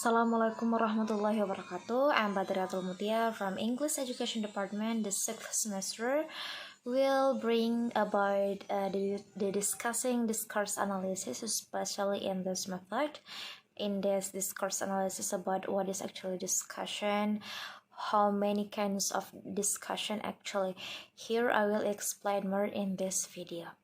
Assalamualaikum warahmatullahi wabarakatuh. I'm Badriyatul Mutiah from English Education Department. The sixth semester will bring about the discussing discourse analysis, especially in this method. In this discourse analysis about what is actually discussion, how many kinds of discussion actually. Here I will explain more in this video.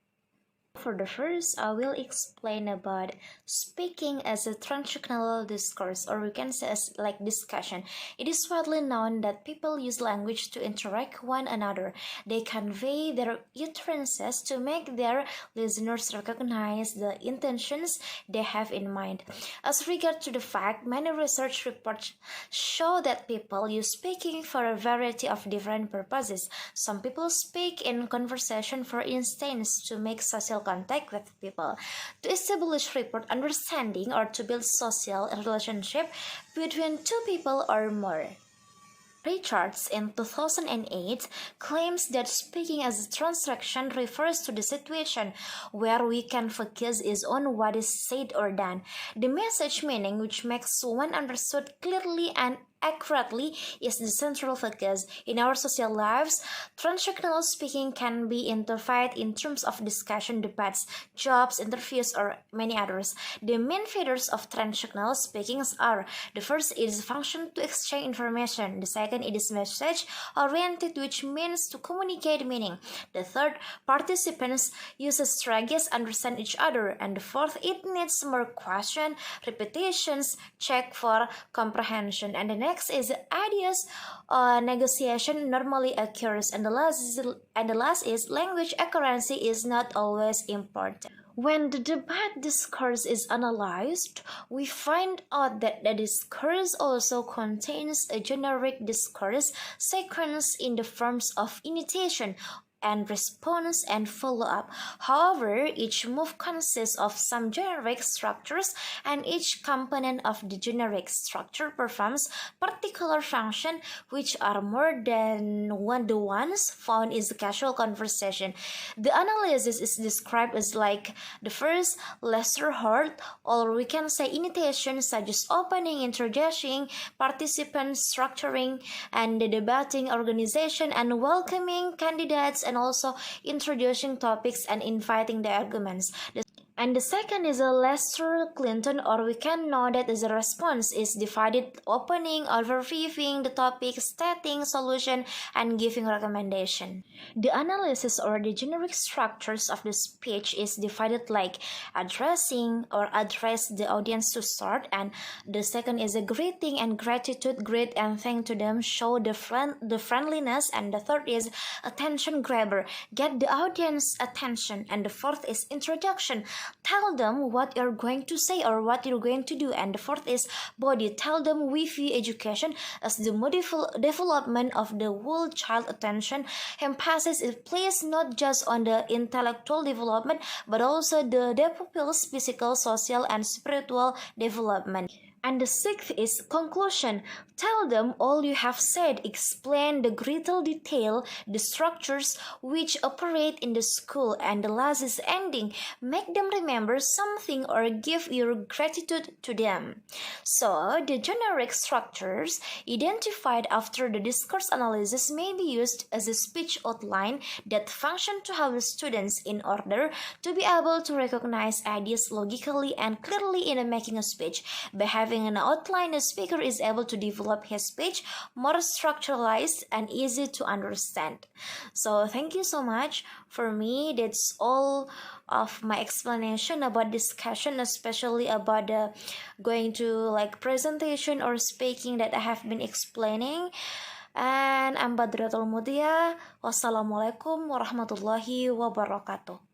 For the first, I will explain about speaking as a transactional discourse, or we can say as like discussion. It is widely known that people use language to interact one another. They convey their utterances to make their listeners recognize the intentions they have in mind. As regard to the fact, many research reports show that people use speaking for a variety of different purposes. Some people speak in conversation, for instance, to make social contact with people, to establish rapport understanding, or to build social relationship between two people or more. Richards in 2008 claims that speaking as a transaction refers to the situation where we can focus is on what is said or done. The message meaning which makes one understood clearly and accurately is the central focus. In our social lives, transactional speaking can be interpreted in terms of discussion, debates, jobs, interviews, or many others. The main features of transactional speaking are: the first is function to exchange information, the second it is message oriented, which means to communicate meaning, the third, participants use strategies understand each other, and the fourth, it needs more question, repetitions, check for comprehension, and the next is ideas negotiation normally occurs, and the last is language accuracy is not always important. When the debate discourse is analyzed, we find out that the discourse also contains a generic discourse sequence in the forms of initiation and response and follow-up. However, each move consists of some generic structures, and each component of the generic structure performs particular function which are more than the ones found in the casual conversation. The analysis is described as like the first lesser heard, or we can say initiation, such as opening, introducing, participant structuring, and the debating organization, and welcoming candidates, and also introducing topics and inviting the arguments. And the second is a Lester Clinton, or we can know that as a response is divided opening, overviewing the topic, stating solution, and giving recommendation. The analysis or the generic structures of the speech is divided like addressing or address the audience to start, and the second is a greeting and gratitude, greet and thank to them, show the friendliness, and the third is attention grabber, get the audience attention, and the fourth is introduction, tell them what you're going to say or what you're going to do, and the fourth is body, tell them we view education as the development of the whole child. Attention emphasis is placed not just on the intellectual development but also the pupil's physical, social, and spiritual development. And the sixth is conclusion. Tell them all you have said. Explain the greater detail the structures which operate in the school. And the last is ending. Make them remember something or give your gratitude to them. So, the generic structures identified after the discourse analysis may be used as a speech outline that function to help students in order to be able to recognize ideas logically and clearly in making a speech. By having an outline, a speaker is able to develop his speech more structuralized and easy to understand. So thank you so much. For me, that's all of my explanation about discussion, especially about the going to like presentation or speaking that I have been explaining. And I'm Badriyatul Mutiah. Wassalamualaikum warahmatullahi wabarakatuh.